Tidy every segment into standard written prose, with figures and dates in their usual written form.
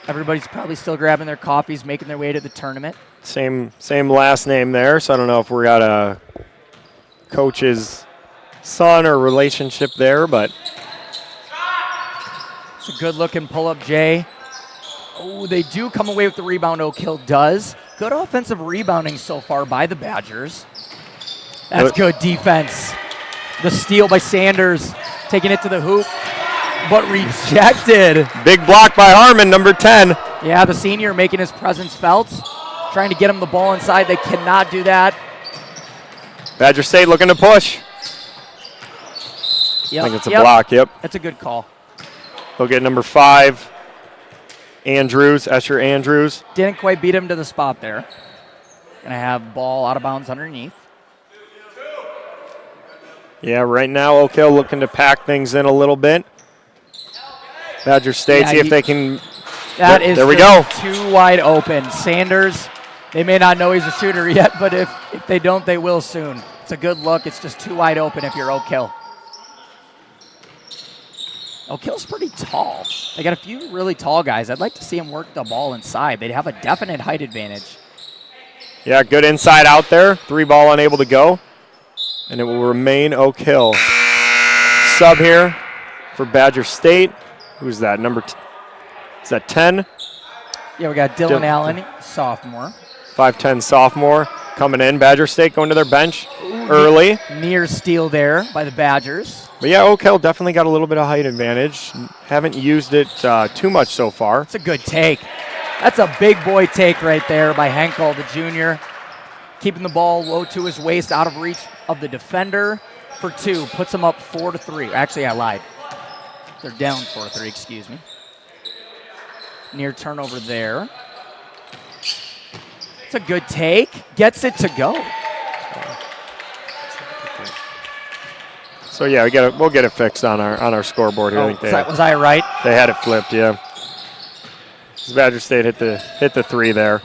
Everybody's probably still grabbing their coffees, making their way to the tournament. Same last name there, so I don't know if we got a coach's son or relationship there, but it's a good-looking pull-up, Jay. Oh, they do come away with the rebound, Oakhill does. Good offensive rebounding so far by the Badgers. That's good defense. The steal by Sanders, taking it to the hoop, but rejected. Big block by Harmon, number 10. Yeah, the senior making his presence felt, trying to get him the ball inside. They cannot do that. Badger State looking to push. Yep, I think it's a block, yep. That's a good call. They'll get number 5, Andrews, Escher Andrews. Didn't quite beat him to the spot there. Gonna have ball out of bounds underneath. Yeah, right now Oakhill looking to pack things in a little bit. Badger State, see if they can. There we go. Too wide open. Sanders, they may not know he's a shooter yet, but if they don't, they will soon. It's a good look. It's just too wide open if you're Oakhill. Oakhill's pretty tall. They got a few really tall guys. I'd like to see them work the ball inside. They'd have a definite height advantage. Yeah, good inside out there. 3 ball unable to go. And it will remain Oakhill. Sub here for Badger State. Who's that? Is that 10? Yeah, we got Dylan Allen, sophomore. 5'10" sophomore coming in. Badger State going to their bench early. Near steal there by the Badgers. But yeah, Oakhill definitely got a little bit of height advantage. Haven't used it too much so far. It's a good take. That's a big boy take right there by Henkel, the junior. Keeping the ball low to his waist, out of reach of the defender for 2. Puts them up 4-3. Actually, I lied. They're down 4-3, excuse me. Near turnover there. It's a good take. Gets it to go. So yeah, we'll get it fixed on our scoreboard here. Oh, I think was I right? They had it flipped, yeah. Badger State hit the 3 there.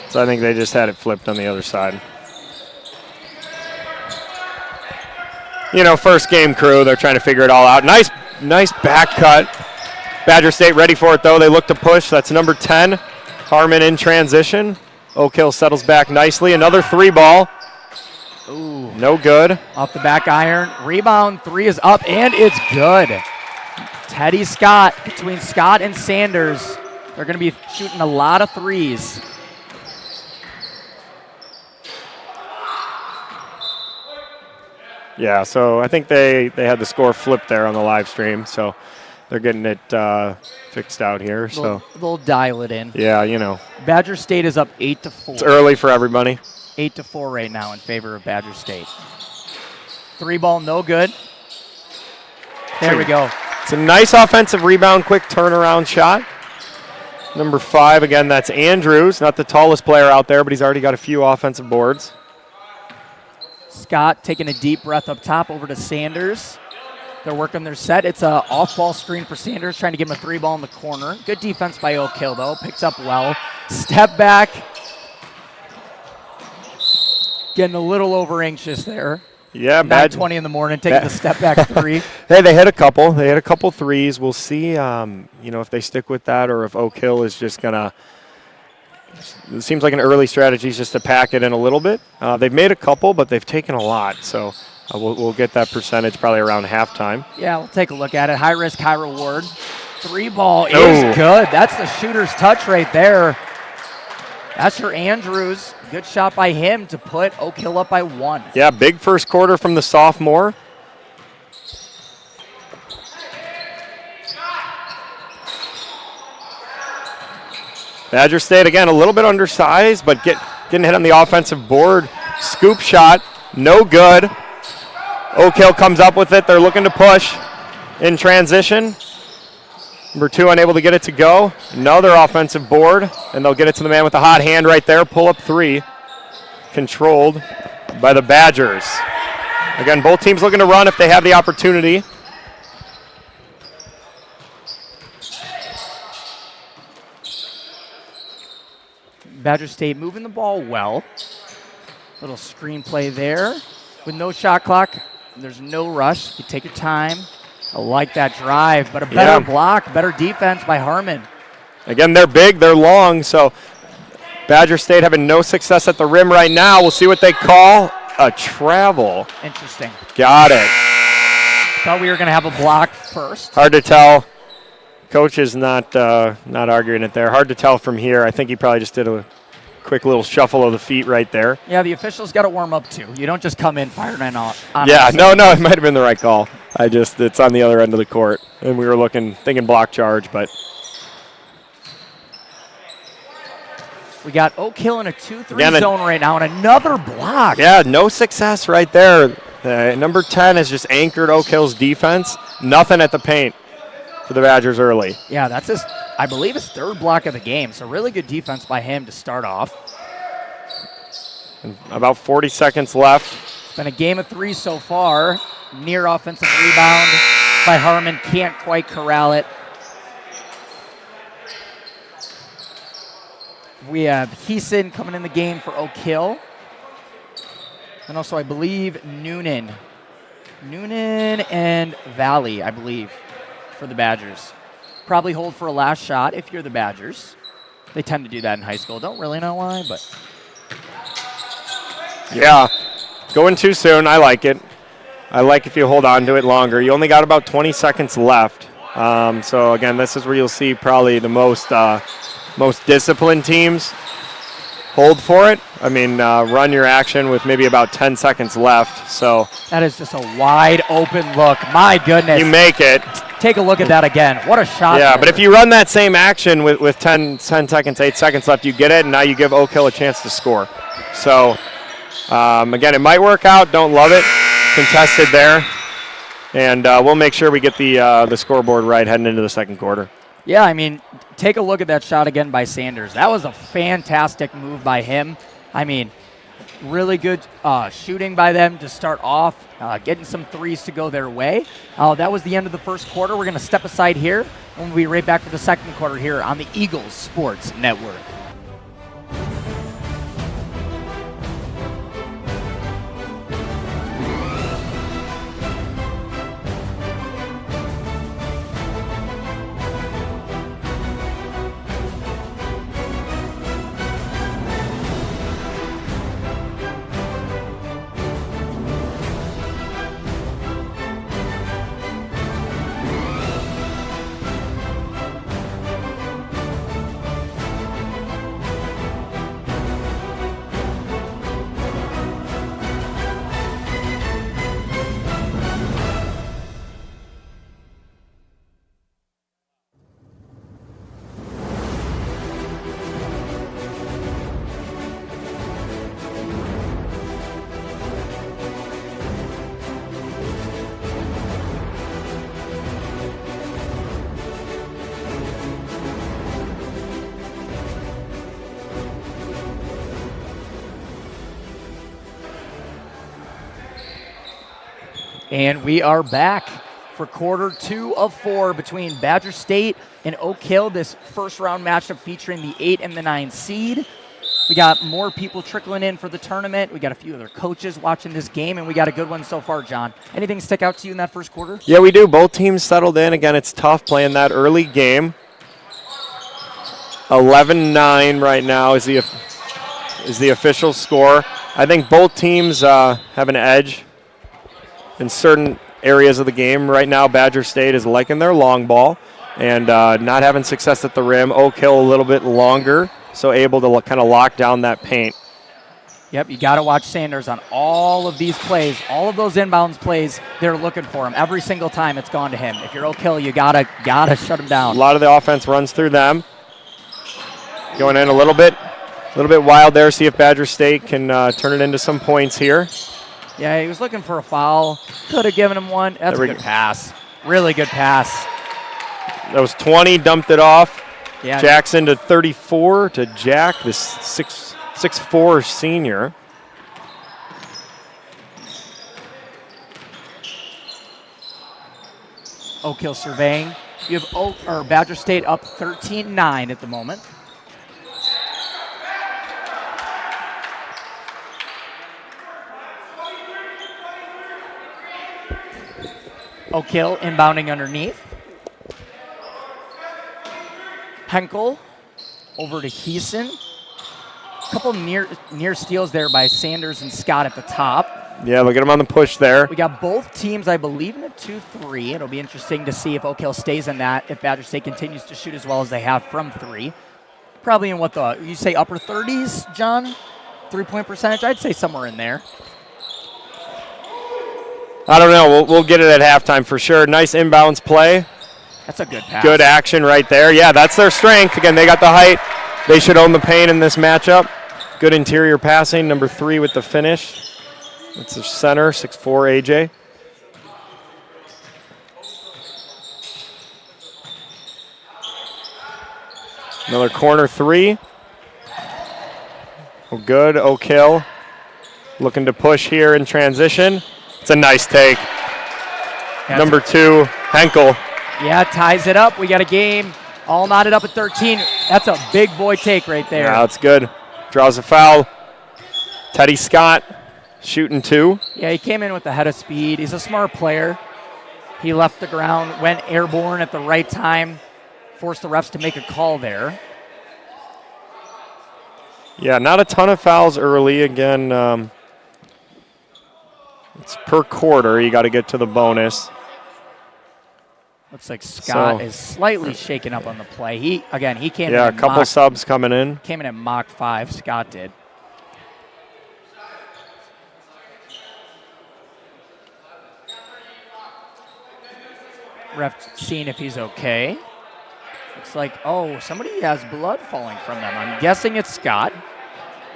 So I think they just had it flipped on the other side. You know, first game crew, they're trying to figure it all out. Nice back cut. Badger State ready for it, though. They look to push. That's number 10. Harmon in transition. Oakhill settles back nicely. Another 3 ball. Ooh. No good. Off the back iron. Rebound 3 is up, and it's good. Teddy Scott, between Scott and Sanders, they're going to be shooting a lot of 3s. Yeah, so I think they had the score flipped there on the live stream, so they're getting it fixed out here. So they'll dial it in. Yeah, you know. Badger State is up 8-4. It's early for everybody. 8-4 right now in favor of Badger State. 3 ball, no good. There we go. It's a nice offensive rebound, quick turnaround shot. Number 5, again, that's Andrews. Not the tallest player out there, but he's already got a few offensive boards. Scott taking a deep breath up top over to Sanders. They're working their set. It's an off-ball screen for Sanders, trying to give him a 3 ball in the corner. Good defense by Oakhill, though. Picks up well. Step back. Getting a little over-anxious there. Yeah, 9:20 in the morning, taking the step back 3. Hey, they hit a couple. They hit a couple 3s. We'll see, if they stick with that or if Oakhill is just going to. It seems like an early strategy is just to pack it in a little bit. They've made a couple, but they've taken a lot. So we'll get that percentage probably around halftime. Yeah, we'll take a look at it. High risk, high reward. 3 ball is good. That's the shooter's touch right there. That's for Andrews. Good shot by him to put Oakhill up by 1. Yeah, big first quarter from the sophomore. Badger State, again, a little bit undersized, but getting hit on the offensive board. Scoop shot, no good. Oakhill comes up with it. They're looking to push in transition. Number 2 unable to get it to go. Another offensive board, and they'll get it to the man with the hot hand right there. Pull up 3, controlled by the Badgers. Again, both teams looking to run if they have the opportunity. Badger State moving the ball well. Little screenplay there. With no shot clock, there's no rush. You take your time. I like that drive, but a better block, better defense by Harmon. Again, they're big, they're long, so Badger State having no success at the rim right now. We'll see what they call a travel. Interesting. Got it. Thought we were going to have a block first. Hard to tell. Coach is not arguing it there. Hard to tell from here. I think he probably just did a quick little shuffle of the feet right there. Yeah, the officials got to warm up too. You don't just come in firing on. Yeah, no, it might have been the right call. It's on the other end of the court, and we were thinking block charge, but. We got Oakhill in a 2-3 zone right now, and another block. Yeah, no success right there. Number 10 has just anchored Oakhill's defense. Nothing at the paint for the Badgers early. Yeah, that's I believe his third block of the game, so really good defense by him to start off. And about 40 seconds left. It's been a game of 3 so far. Near offensive rebound by Harmon. Can't quite corral it. We have Heeson coming in the game for Oakhill. And also, I believe, Noonan and Valley, I believe, for the Badgers. Probably hold for a last shot if you're the Badgers. They tend to do that in high school. Don't really know why, but. Yeah, going too soon. I like it. I like if you hold on to it longer. You only got about 20 seconds left. So, again, this is where you'll see probably the most disciplined teams hold for it. I mean, run your action with maybe about 10 seconds left. So that is just a wide open look. My goodness. You make it. Take a look at that again. What a shot. Yeah, but if you run that same action with 10 seconds, 8 seconds left, you get it, and now you give Oakhill a chance to score. So, again, it might work out. Don't love it. Contested there. And we'll make sure we get the scoreboard right heading into the second quarter. Yeah, I mean, take a look at that shot again by Sanders. That was a fantastic move by him. I mean, really good shooting by them to start off, getting some threes to go their way. That was the end of the first quarter. We're going to step aside here, and we'll be right back for the second quarter here on the Eagles Sports Network. And we are back for quarter 2 of 4 between Badger State and Oakhill, this first round matchup featuring the 8 and the 9 seed. We got more people trickling in for the tournament. We got a few other coaches watching this game, and we got a good one so far, John. Anything stick out to you in that first quarter? Yeah, we do. Both teams settled in. Again, it's tough playing that early game. 11-9 right now is the official score. I think both teams have an edge in certain areas of the game. Right now, Badger State is liking their long ball and not having success at the rim. Oakhill a little bit longer, so able to kind of lock down that paint. Yep, you got to watch Sanders on all of these plays, all of those inbounds plays. They're looking for him every single time. It's gone to him. If you're Oakhill, you gotta shut him down. A lot of the offense runs through them. Going in a little bit wild there. See if Badger State can turn it into some points here. Yeah, he was looking for a foul. Could have given him one. That's a good pass. Really good pass. That was 20, dumped it off. Yeah. Jackson to 34 to Jack, this 6'4" senior. Oakhill surveying. You have Badger State up 13-9 at the moment. Oakhill inbounding underneath. Henkel over to Heeson. A couple near steals there by Sanders and Scott at the top. Yeah, look at him on the push there. We got both teams, I believe, in a 2-3. It'll be interesting to see if Oakhill stays in that, if Badger State continues to shoot as well as they have from 3. Probably in what you say upper 30s, John? 3-point percentage? I'd say somewhere in there. I don't know. We'll get it at halftime for sure. Nice inbounds play. That's a good pass. Good action right there. Yeah, that's their strength. Again, they got the height. They should own the paint in this matchup. Good interior passing. Number 3 with the finish. That's the center, 6'4", AJ. Another corner 3. Oh, good. Oakhill looking to push here in transition. It's a nice take. Number 2, Henkel. Yeah, ties it up. We got a game all knotted up at 13. That's a big boy take right there. Yeah, that's good. Draws a foul. Teddy Scott shooting 2. Yeah, he came in with the head of speed. He's a smart player. He left the ground, went airborne at the right time, forced the refs to make a call there. Yeah, not a ton of fouls early. Again, it's per quarter. You got to get to the bonus. Looks like Scott is slightly shaken up on the play. He came in. Yeah, a couple subs coming in. Came in at Mach 5. Scott did. Ref seeing if he's okay. Looks like, somebody has blood falling from them. I'm guessing it's Scott.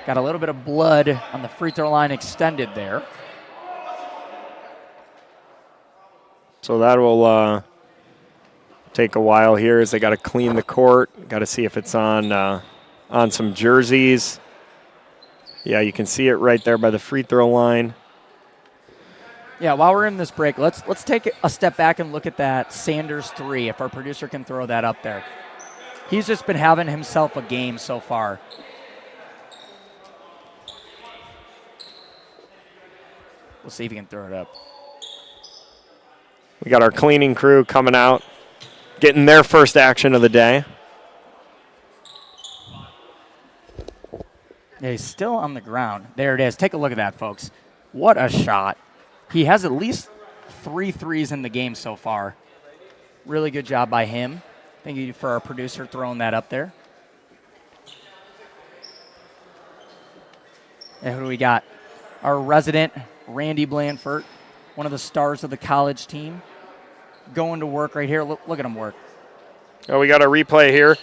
Got a little bit of blood on the free throw line extended there. So that will take a while here as they got to clean the court. Got to see if it's on some jerseys. Yeah, you can see it right there by the free throw line. Yeah, while we're in this break, let's take a step back and look at that Sanders 3, if our producer can throw that up there. He's just been having himself a game so far. We'll see if he can throw it up. We got our cleaning crew coming out, getting their first action of the day. Yeah, he's still on the ground. There it is. Take a look at that, folks. What a shot. He has at least 3 threes in the game so far. Really good job by him. Thank you for our producer throwing that up there. And who do we got? Our resident, Randy Blandford, one of the stars of the college team, going to work right here. Look at him work. Oh, we got a replay here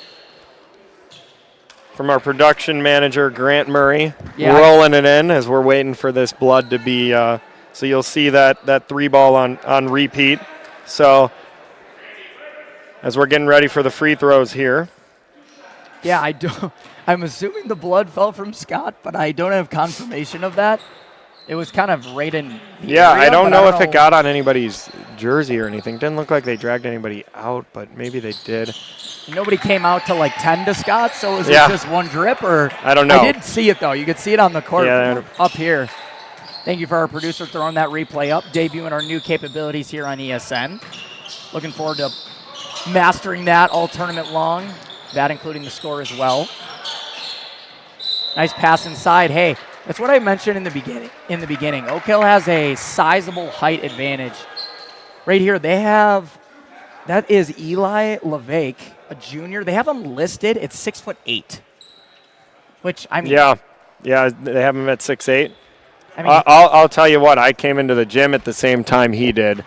from our production manager, Grant Murray, rolling it in as we're waiting for this blood to be so you'll see that 3 ball on repeat. So as we're getting ready for the free throws here. Yeah, I'm assuming the blood fell from Scott, but I don't have confirmation of that. It was kind of right in the area, I don't know if it got on anybody's jersey or anything. Didn't look like they dragged anybody out, but maybe they did. Nobody came out to 10 to Scott, so was it just one drip? Or I don't know. I did see it, though. You could see it on the court up here. Thank you for our producer throwing that replay up, debuting our new capabilities here on ESN. Looking forward to mastering that all tournament long, that including the score as well. Nice pass inside. Hey, that's what I mentioned in the beginning. Oakhill has a sizable height advantage. Right here, that is Eli LeVake, a junior. They have him listed at 6'8", which I mean. Yeah, they have him at 6'8". I mean, I'll tell you what. I came into the gym at the same time he did,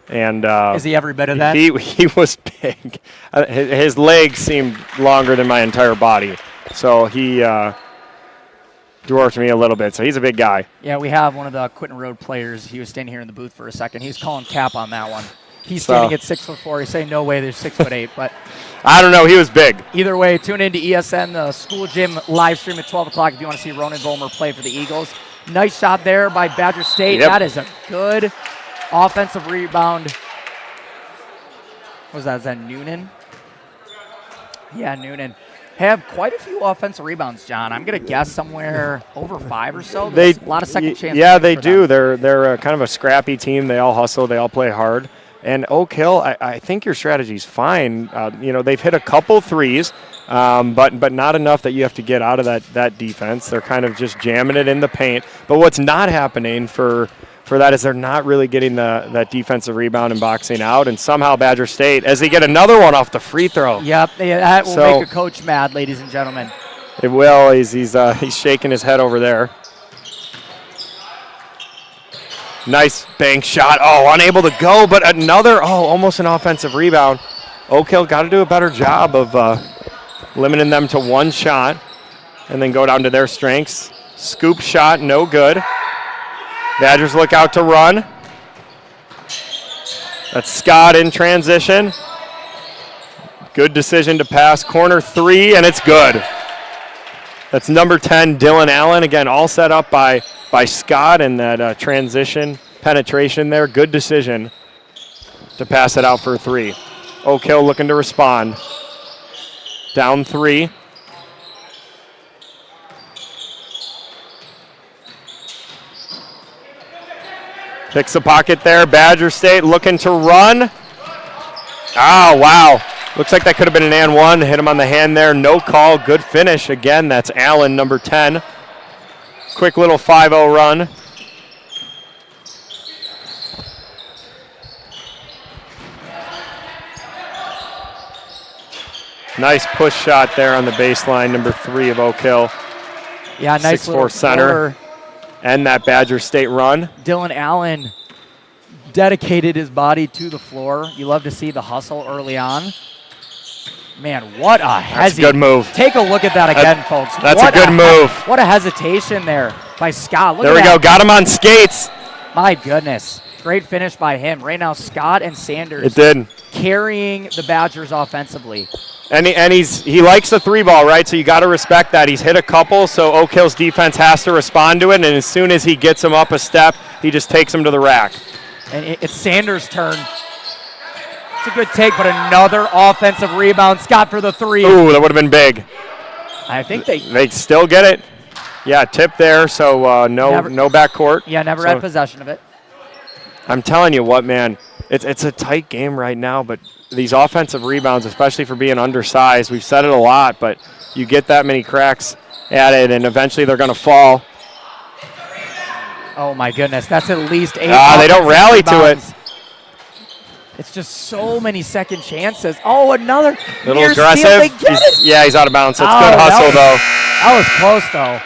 and is he every bit of that? He was big. His legs seemed longer than my entire body, so he dwarfed me a little bit. So he's a big guy. Yeah, we have one of the Quinton Road players. He was standing here in the booth for a second. He was calling cap on that one. He's standing at 6'4". He's saying no way there's 6'8", but I don't know. He was big. Either way, tune into ESN, the school gym live stream at 12 o'clock if you want to see Ronan Volmer play for the Eagles. Nice shot there by Badger State. Yep. That is a good offensive rebound. What was that? Is that Noonan? Yeah, Noonan. Have quite a few offensive rebounds, John. I'm going to guess somewhere over 5 or so. There's a lot of second chances. Yeah, they do. They're kind of a scrappy team. They all hustle. They all play hard. And Oakhill, I think your strategy's fine. They've hit a couple threes, but not enough that you have to get out of that defense. They're kind of just jamming it in the paint. But what's not happening for that is they're not really getting that defensive rebound and boxing out. And somehow Badger State, as they get another one off the free throw. Yep, that will make a coach mad, ladies and gentlemen. It will. He's shaking his head over there. Nice bank shot. Oh, unable to go, but almost an offensive rebound. Oakhill got to do a better job of limiting them to one shot and then go down to their strengths. Scoop shot, no good. Badgers look out to run. That's Scott in transition. Good decision to pass. Corner three, and it's good. That's number 10, Dylan Allen. Again, all set up by Scott and that transition penetration there. Good decision to pass it out for a three. Oakhill looking to respond. Down three. Picks the pocket there. Badger State looking to run. Oh, wow. Looks like that could have been an and one. Hit him on the hand there. No call. Good finish. Again, that's Allen, number 10. Quick little 5-0 run. Nice push shot there on the baseline, number 3 of Oakhill. Yeah, nice 6'4" center. And that Badger State run. Dylan Allen dedicated his body to the floor. You love to see the hustle early on. Man, what a That's a good move. Take a look at that again, folks. That's a good move. What a hesitation there by Scott. There we go. Got him on skates. My goodness. Great finish by him. Right now, Scott and Sanders It did. carrying the Badgers offensively. And he likes the three ball, right? So you got to respect that. He's hit a couple, so Oakhill's defense has to respond to it. And as soon as he gets him up a step, he just takes him to the rack. And it's Sanders' turn. It's a good take, but another offensive rebound. Scott for the three. Ooh, that would have been big. I think they still get it. Yeah, tip there, so no backcourt. Yeah, never had possession of it. I'm telling you what, man, it's a tight game right now, but these offensive rebounds, especially for being undersized, we've said it a lot, but you get that many cracks at it, and eventually they're going to fall. Oh, my goodness. That's at least 8 they don't rally rebounds. to it. It's just so many second chances. Oh, another Little near aggressive. steal. They get it. He's out of bounds. That's good hustle, though. That was close, though.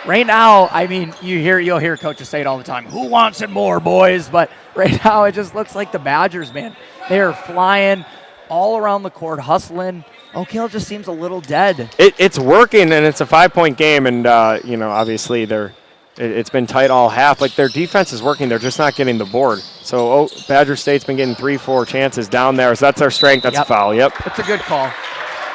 Right now, I mean, you'll hear coaches say it all the time. Who wants it more, boys? But right now, it just looks like the Badgers, man. They are flying all around the court, hustling. Oakhill just seems a little dead. It's working, and it's a 5-point game, and obviously it's been tight all half. Like, their defense is working. They're just not getting the board. So Badger State's been getting 3-4 chances down there. So that's their strength. That's a foul. Yep. That's a good call.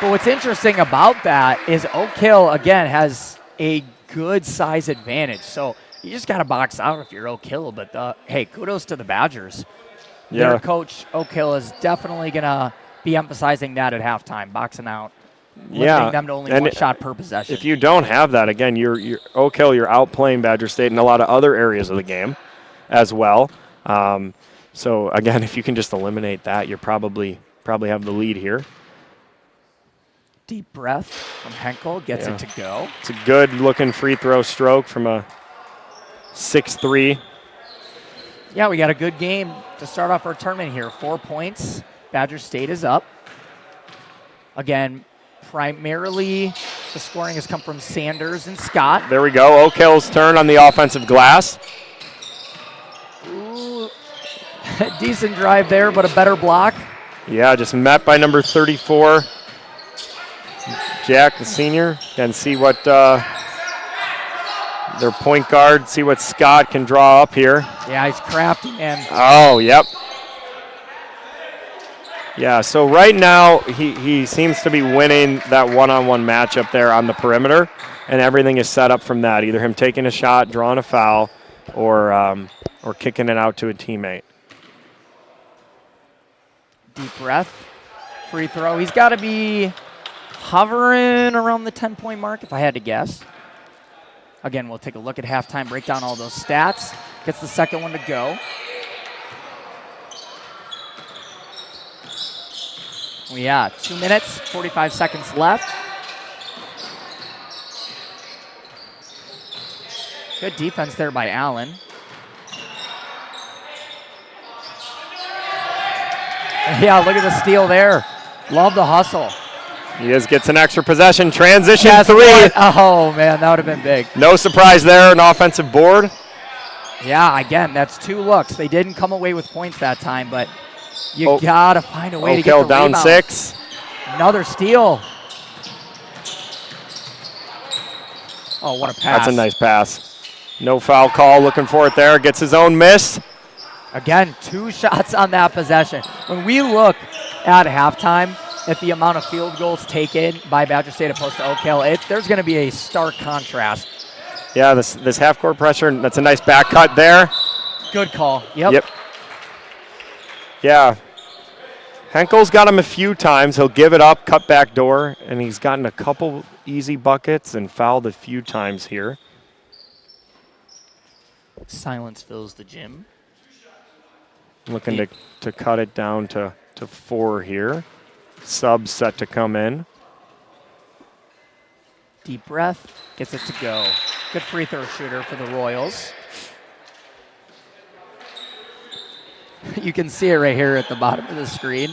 But what's interesting about that is Oakhill, again, has a good size advantage. So you just got to box out if you're Oakhill. But, hey, kudos to the Badgers. Yeah. Their coach, Oakhill, is definitely going to be emphasizing that at halftime, boxing out. Limiting them to only one shot per possession. If you don't have that, again, you're Oakhill, you're outplaying Badger State in a lot of other areas of the game as well. So, again, if you can just eliminate that, you probably have the lead here. Deep breath from Henkel, gets it to go. It's a good-looking free throw stroke from a 6'3". Yeah, we got a good game to start off our tournament here. 4 points. Badger State is up. Again, primarily the scoring has come from Sanders and Scott. There we go. Oakhill's turn on the offensive glass. Ooh, decent drive there, but a better block. Yeah, just met by number 34. Jack, the senior, and see what their point guard, see what Scott can draw up here. Yeah, he's crafty, man. Oh, yep. Yeah, so right now he seems to be winning that one-on-one matchup there on the perimeter, and everything is set up from that, either him taking a shot, drawing a foul, or kicking it out to a teammate. Deep breath. Free throw. He's got to be hovering around the 10-point mark, if I had to guess. Again, we'll take a look at halftime, break down all those stats. Gets the second one to go. Yeah, 2 minutes, 45 seconds left. Good defense there by Allen. Yeah, look at the steal there. Love the hustle. He gets an extra possession. Transition Yes, 3. boy. Oh, man, that would have been big. No surprise there, an offensive board. Yeah, again, that's 2 looks. They didn't come away with points that time, but you got to find a way to get the Oakhill down rebound. 6. Another steal. Oh, what a pass. That's a nice pass. No foul call, looking for it there. Gets his own miss. Again, 2 shots on that possession. When we look at halftime at the amount of field goals taken by Badger State opposed to Oakhill, there's going to be a stark contrast. Yeah, this half-court pressure, that's a nice back cut there. Good call. Yep. Yeah. Henkel's got him a few times. He'll give it up, cut back door, and he's gotten a couple easy buckets and fouled a few times here. Silence fills the gym. Looking to cut it down to 4 here. Sub set to come in. Deep breath, gets it to go. Good free throw shooter for the Royals. You can see it right here at the bottom of the screen.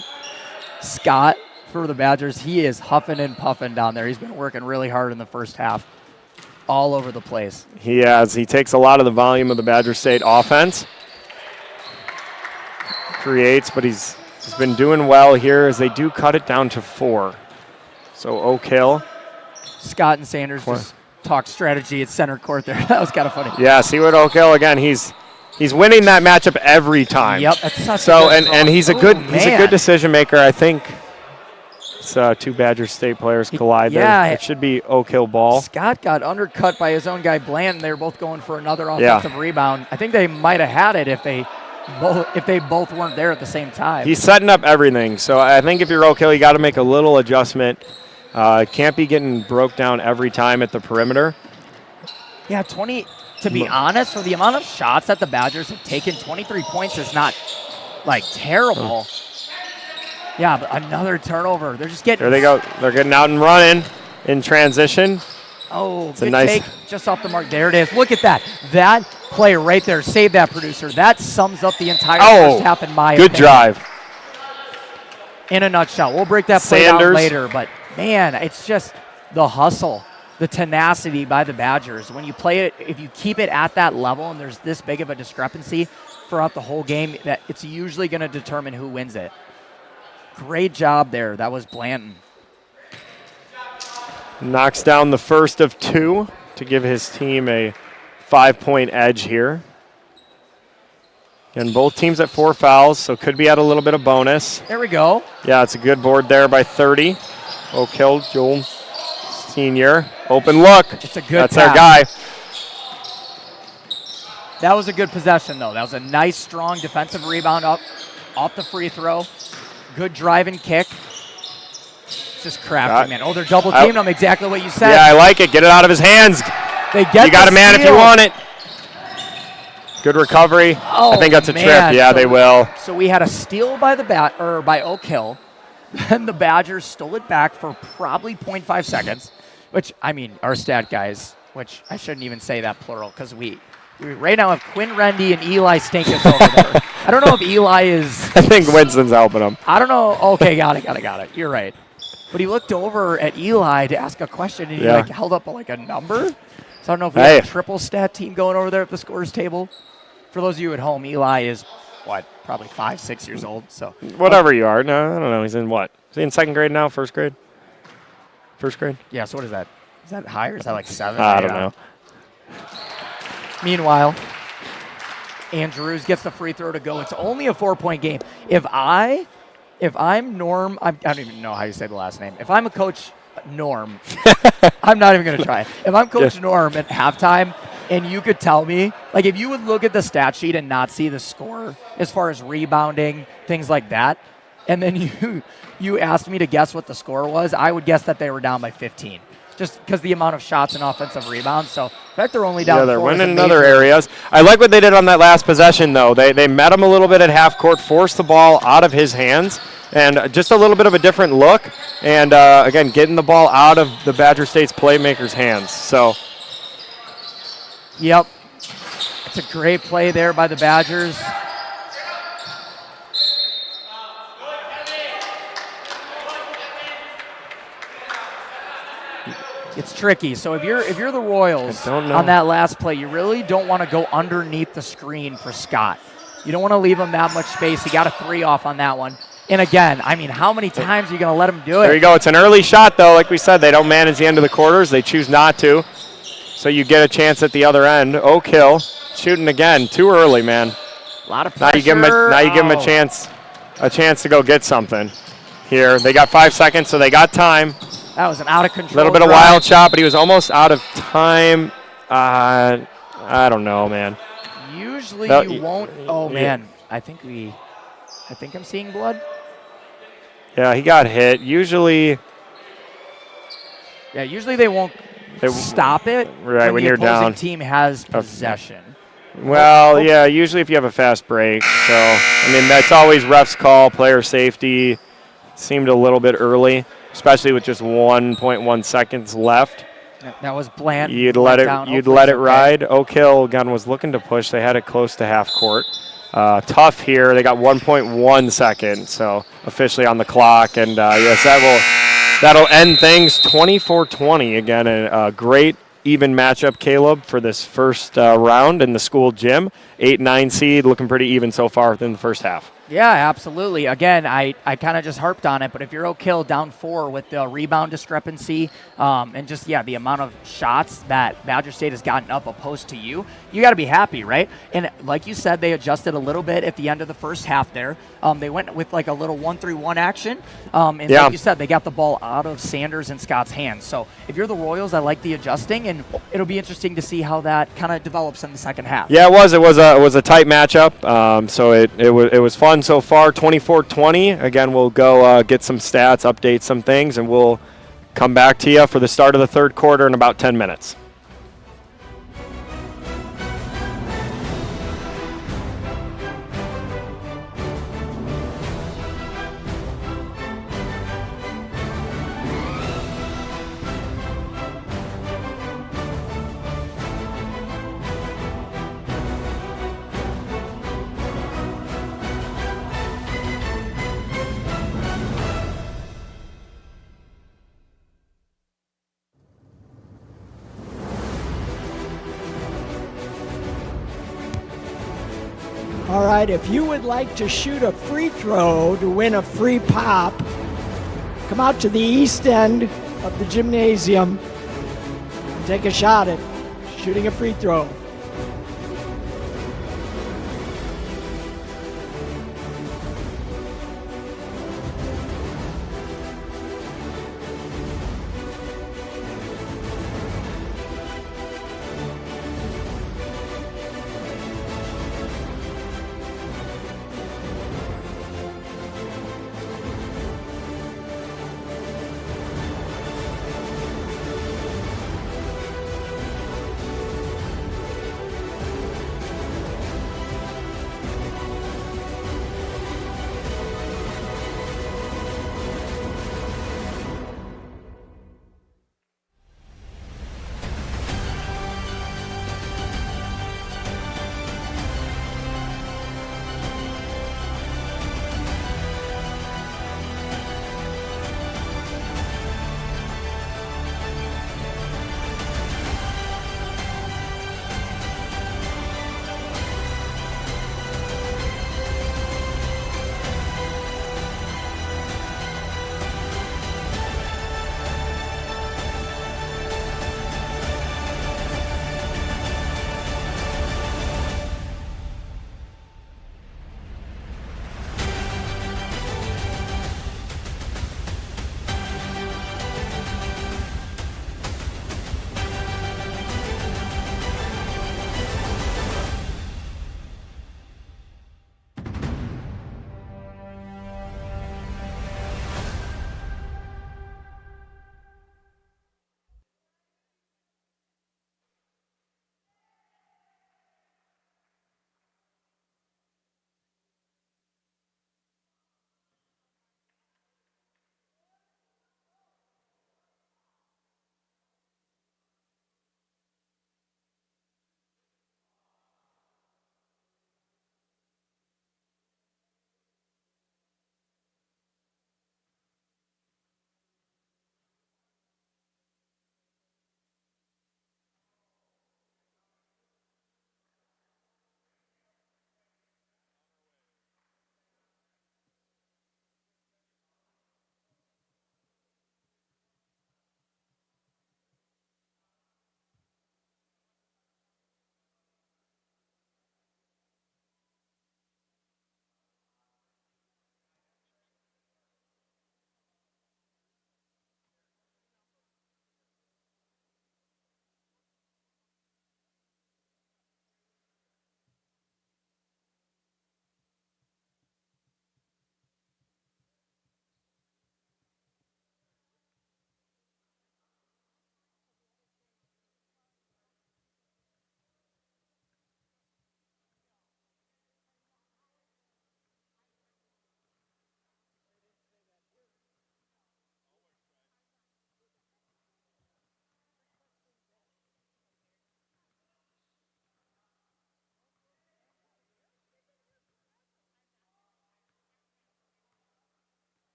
Scott for the Badgers, he is huffing and puffing down there. He's been working really hard in the first half. All over the place. He has. He takes a lot of the volume of the Badger State offense. Creates, but he's been doing well here as they do cut it down to 4. So Oakhill. Scott and Sanders just talk strategy at center court there. That was kind of funny. Yeah, see what Oakhill again. He's winning that matchup every time. Yep, that's such so a good and he's a Ooh, good man. he's a good decision maker. I think it's 2 Badger State players collide there. It should be Oakhill ball. Scott got undercut by his own guy Bland. They were both going for another offensive rebound. I think they might have had it if they both weren't there at the same time. He's setting up everything. So I think if you're Oakhill, you got to make a little adjustment. Can't be getting broke down every time at the perimeter. Yeah, 20. To be honest, for the amount of shots that the Badgers have taken, 23 points is not like terrible. Yeah, but another turnover. They're just getting. There they go. They're getting out and running in transition. Oh, it's good a nice take just off the mark. There it is. Look at that. That play right there. Save that, producer. That sums up the entire first half in my opinion. Good drive. In a nutshell. We'll break that play down later, but man, it's just the hustle, the tenacity by the Badgers. When you play it, if you keep it at that level and there's this big of a discrepancy throughout the whole game, that it's usually going to determine who wins it. Great job there. That was Blanton. Knocks down the first of 2 to give his team a 5-point edge here. And both teams at 4 fouls, so could be at a little bit of bonus. There we go. Yeah, it's a good board there by 30. Oakhill, Joel Senior. Open look. It's a good That's pass. our guy. That was a good possession, though. That was a nice, strong defensive rebound off the free throw. Good drive and kick. Just crafty, man. Oh, they're double teaming him. Exactly what you said. Yeah, I like it. Get it out of his hands. They get you got a man steal. if you want it. Good recovery. Oh, I think that's a trip. Yeah, so, they will. So we had a steal by by Oakhill. Then the Badgers stole it back for probably 0.5 seconds, which, I mean, our stat guys, which I shouldn't even say that plural because we right now have Quinn Rendy and Eli Stinkus over there. I don't know if Eli is. I think Winston's helping him. I don't know. Okay, got it. You're right. But he looked over at Eli to ask a question, and he held up a number. So I don't know if we have a triple stat team going over there at the scores table. For those of you at home, Eli is, probably 5, 6 years old. So whatever you are. No, I don't know. He's in what? Is he in 2nd grade now? 1st grade? 1st grade? Yeah, so what is that? Is that higher? Is that like 7? I don't know. Meanwhile, Andrews gets the free throw to go. It's only a 4-point game. If I'm Norm, I don't even know how you say the last name. If I'm a coach Norm, I'm not even going to try. If I'm Coach Norm at halftime, and you could tell me, if you would look at the stat sheet and not see the score as far as rebounding, things like that, and then you asked me to guess what the score was, I would guess that they were down by 15. Just because the amount of shots and offensive rebounds. So, in fact, they're only down 4. Yeah, they're winning in other areas. I like what they did on that last possession, though. They met him a little bit at half court, forced the ball out of his hands, and just a little bit of a different look. And, again, getting the ball out of the Badger State's playmakers' hands. So, yep. It's a great play there by the Badgers. It's tricky. So if you're the Royals on that last play, you really don't want to go underneath the screen for Scott. You don't want to leave him that much space. He got a 3 off on that one. And again, I mean, how many times are you going to let him do it? There you go. It's an early shot, though. Like we said, they don't manage the end of the quarters. They choose not to. So you get a chance at the other end. Oakhill shooting again. Too early, man. A lot of pressure. Now you give him a chance to go get something here. They got 5 seconds, so they got time. That was an out-of-control little bit of wild shot, but he was almost out of time. I don't know, man. Usually you won't. Oh, man. I think I'm seeing blood. Yeah, he got hit. Usually they won't stop it when you're down. The opposing team has possession. Well, yeah, usually if you have a fast break. So, I mean, that's always ref's call, player safety. Seemed a little bit early, especially with just 1.1 seconds left. That was Bland. You'd let it ride. Oakhill, again, was looking to push. They had it close to half court. Tough here. They got 1.1 seconds, so officially on the clock. And, yes, that'll end things 24-20. Again, a great even matchup, Caleb, for this first round in the school gym. 8-9 seed, looking pretty even so far within the first half. Yeah, absolutely. Again, I kind of just harped on it, but if you're Oakhill down 4 with the rebound discrepancy and just, the amount of shots that Badger State has gotten up opposed to you got to be happy, right? And like you said, they adjusted a little bit at the end of the first half there. They went with like a little 1-3-1 action. Like you said, they got the ball out of Sanders and Scott's hands. So if you're the Royals, I like the adjusting, and it'll be interesting to see how that kind of develops in the second half. Yeah, it was a tight matchup. So it was fun so far. 24-20. Again, we'll go get some stats, update some things, and we'll come back to you for the start of the third quarter in about 10 minutes. All right, if you would like to shoot a free throw to win a free pop, come out to the east end of the gymnasium and take a shot at shooting a free throw.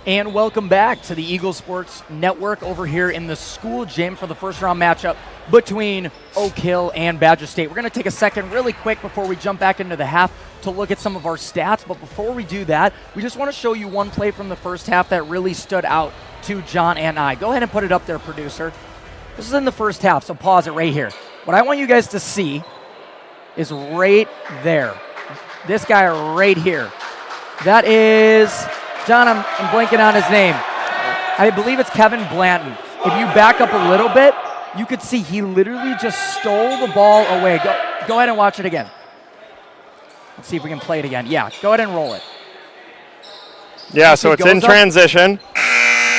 And welcome back to the Eagle Sports Network over here in the school gym for the first round matchup between Oakhill and Badger State. We're going to take a second really quick before we jump back into the half to look at some of our stats. But before we do that, we just want to show you one play from the first half that really stood out to John and I. Go ahead and put it up there, producer. This is in the first half, so pause it right here. What I want you guys to see is right there. This guy right here. That is... John, I'm blanking on his name. I believe it's Kevin Blanton. If you back up a little bit, you could see he literally just stole the ball away. Go ahead and watch it again. Let's see if we can play it again. Yeah, go ahead and roll it. Yeah, so it's in transition.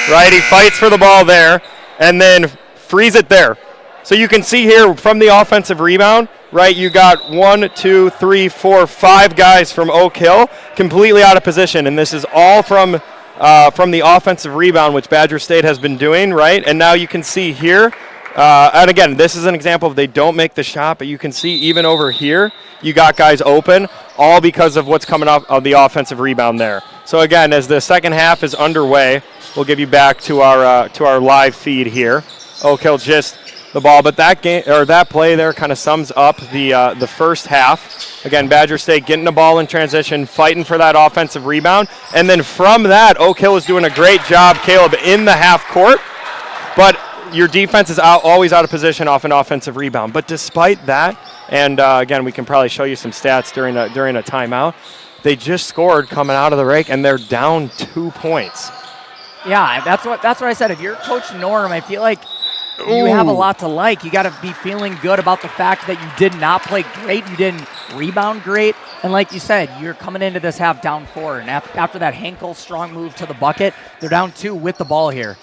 Right, he fights for the ball there and then frees it there. So you can see here from the offensive rebound, right, you got 1, 2, 3, 4, 5 guys from Oakhill completely out of position, and this is all from the offensive rebound, which Badger State has been doing, right? And now you can see here, and again, this is an example of they don't make the shot, but you can see even over here, you got guys open, all because of what's coming up of the offensive rebound there. So again, as the second half is underway, we'll give you back to our live feed here. Oakhill just the ball, but that game or that play there kind of sums up the first half. Again, Badger State getting the ball in transition, fighting for that offensive rebound, and then from that, Oakhill is doing a great job, Caleb, in the half court. But your defense is always out of position off an offensive rebound. But despite that, and again, we can probably show you some stats during a timeout. They just scored coming out of the break, and they're down 2 points. Yeah, that's what I said. If you're Coach Norm, I feel like you have a lot to like. You got to be feeling good about the fact that you did not play great. You didn't rebound great. And like you said, you're coming into this half down 4. And after that Henkel strong move to the bucket, they're down 2 with the ball here.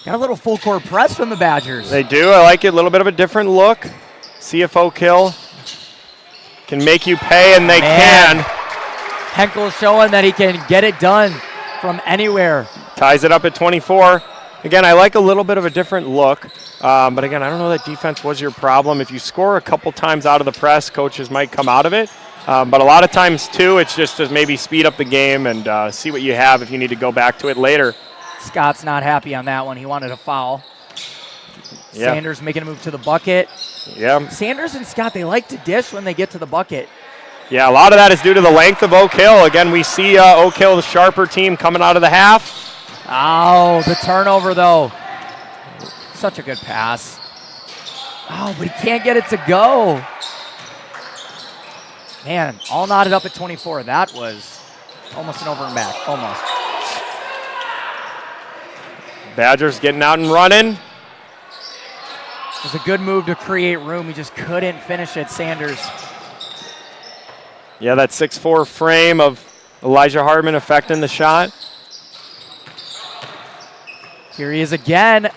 Got a little full court press from the Badgers. They do. I like it. A little bit of a different look. See if Oakhill can make you pay, and they can. Henkel showing that he can get it done from anywhere. Ties it up at 24. Again, I like a little bit of a different look, but again, I don't know that defense was your problem. If you score a couple times out of the press, coaches might come out of it. But a lot of times, too, it's just to maybe speed up the game and see what you have if you need to go back to it later. Scott's not happy on that one. He wanted a foul. Yeah. Sanders making a move to the bucket. Yeah. Sanders and Scott, they like to dish when they get to the bucket. Yeah, a lot of that is due to the length of Oakhill. Again, we see Oakhill, the sharper team, coming out of the half. Oh, the turnover, though. Such a good pass. Oh, but he can't get it to go. Man, all knotted up at 24. That was almost an over and back. Almost. Badgers getting out and running. It was a good move to create room. He just couldn't finish it, Sanders. Yeah, that 6'4" frame of Elijah Hardman affecting the shot. Here he is again.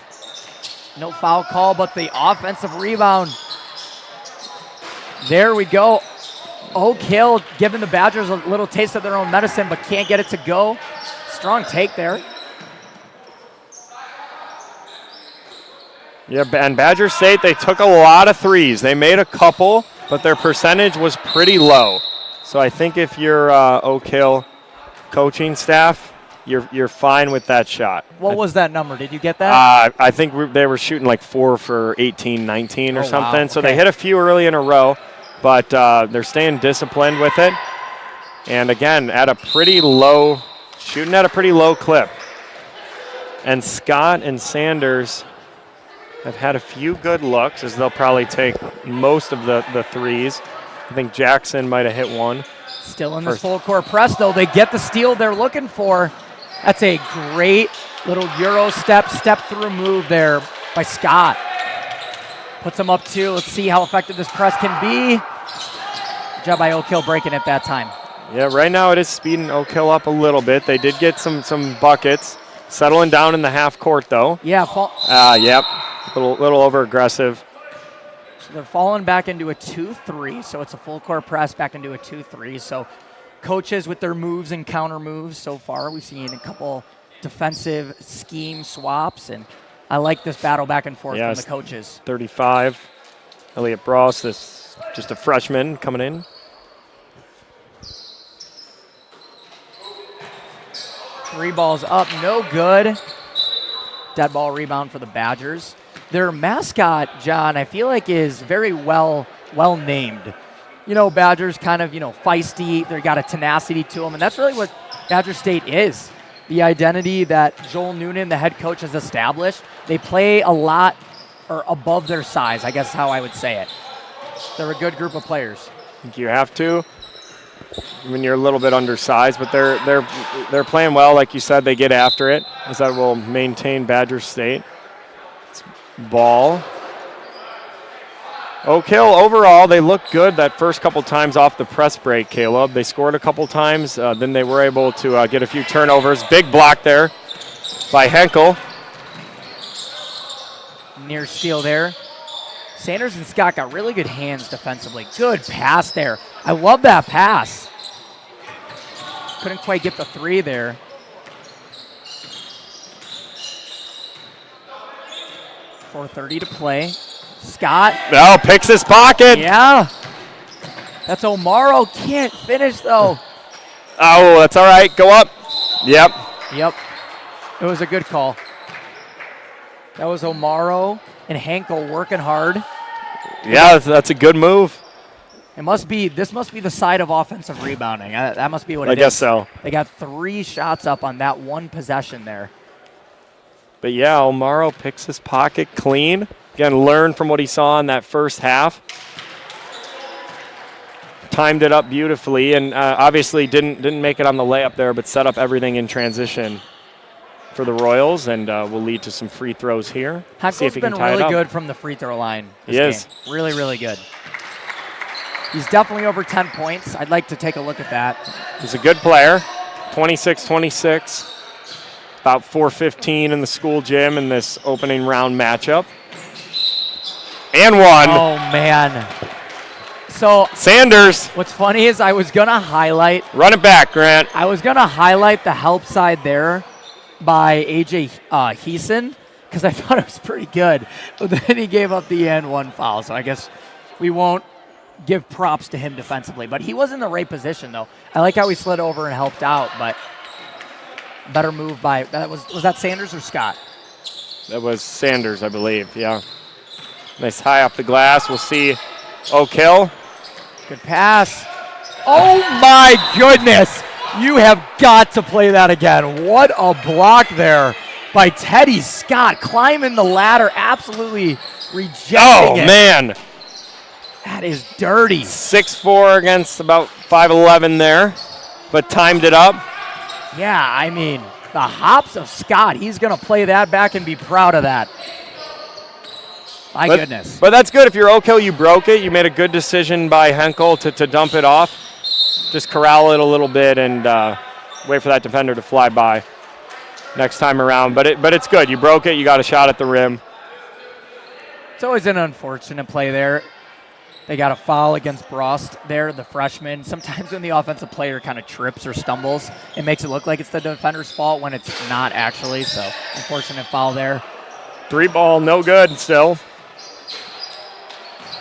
No foul call, but the offensive rebound. There we go. Oakhill giving the Badgers a little taste of their own medicine, but can't get it to go. Strong take there. Yeah, and Badger State, they took a lot of threes. They made a couple, but their percentage was pretty low. So I think if you're Oakhill coaching staff, you're fine with that shot. What was that number? Did you get that? I think they were shooting like 4 for 18, 19 or something. Wow. So Okay. they hit a few early in a row, but they're staying disciplined with it. And again, at a pretty low, shooting at a pretty low clip. And Scott and Sanders have had a few good looks, as they'll probably take most of the threes. I think Jackson might have hit one. Still in this full court press, though. They get the steal they're looking for. That's a great little Euro step through move there by Scott. Puts him up 2. Let's see how effective this press can be. Good job by Oakhill breaking it that time. Yeah, right now it is speeding Oakhill up a little bit. They did get some buckets. Settling down in the half court, though. Yeah. Yep. Little over aggressive. So they're falling back into a 2-3, so it's a full court press back into a 2-3. So coaches with their moves and counter moves so far. We've seen a couple defensive scheme swaps, and I like this battle back and forth from the coaches. 35. Elliot Bross, this just a freshman coming in. 3 balls up, no good. Dead ball rebound for the Badgers. Their mascot, John, I feel like is very well named. You know, Badgers kind of, feisty. They got a tenacity to them, and that's really what Badger State is. The identity that Joel Noonan, the head coach, has established. They play a lot or above their size, I guess is how I would say it. They're a good group of players. I think you have to. I mean, you're a little bit undersized, but they're playing well. Like you said, they get after it, as that will maintain Badger State. It's ball. Oakhill, overall, they looked good that first couple times off the press break, Caleb. They scored a couple times. Then they were able to get a few turnovers. Big block there by Henkel. Near steal there. Sanders and Scott got really good hands defensively. Good pass there. I love that pass. Couldn't quite get the 3 there. .430 to play. Scott. Oh, picks his pocket. Yeah. That's Omaro. Can't finish, though. Oh, that's all right. Go up. Yep. Yep. It was a good call. That was Omaro and Henkel working hard. Yeah, that's a good move. This must be the side of offensive rebounding. That must be what it is. I guess so. They got 3 shots up on that one possession there. But yeah, Omaro picks his pocket clean. Again, learned from what he saw in that first half. Timed it up beautifully, and obviously didn't make it on the layup there, but set up everything in transition for the Royals, and will lead to some free throws here. Henkel's been really good from the free throw line this He is. game. Really, really good. He's definitely over 10 points. I'd like to take a look at that. He's a good player. 26-26. About 4:15 in the school gym in this opening round matchup. And one. Oh, man. So Sanders. what's funny is I was going to highlight. Run it back, Grant. I was going to highlight the help side there by A.J. Heeson because I thought it was pretty good. But then he gave up the and 1 foul, so I guess we won't give props to him defensively. But he was in the right position, though. I like how he slid over and helped out, but better move by – was that Sanders or Scott? That was Sanders, I believe, yeah. Nice high off the glass. We'll see Oakhill. Good pass. Oh, my goodness. You have got to play that again. What a block there by Teddy Scott. Climbing the ladder, absolutely rejecting it. Oh, man. That is dirty. 6'4" against about 5'11" there, but timed it up. Yeah, I mean, the hops of Scott. He's going to play that back and be proud of that. My goodness. But that's good. If you're Oakhill, you broke it. You made a good decision by Henkel to dump it off. Just corral it a little bit and wait for that defender to fly by next time around. But it's good. You broke it. You got a shot at the rim. It's always an unfortunate play there. They got a foul against Brost there, the freshman. Sometimes when the offensive player kind of trips or stumbles, it makes it look like it's the defender's fault when it's not actually. So, unfortunate foul there. 3 ball, no good still.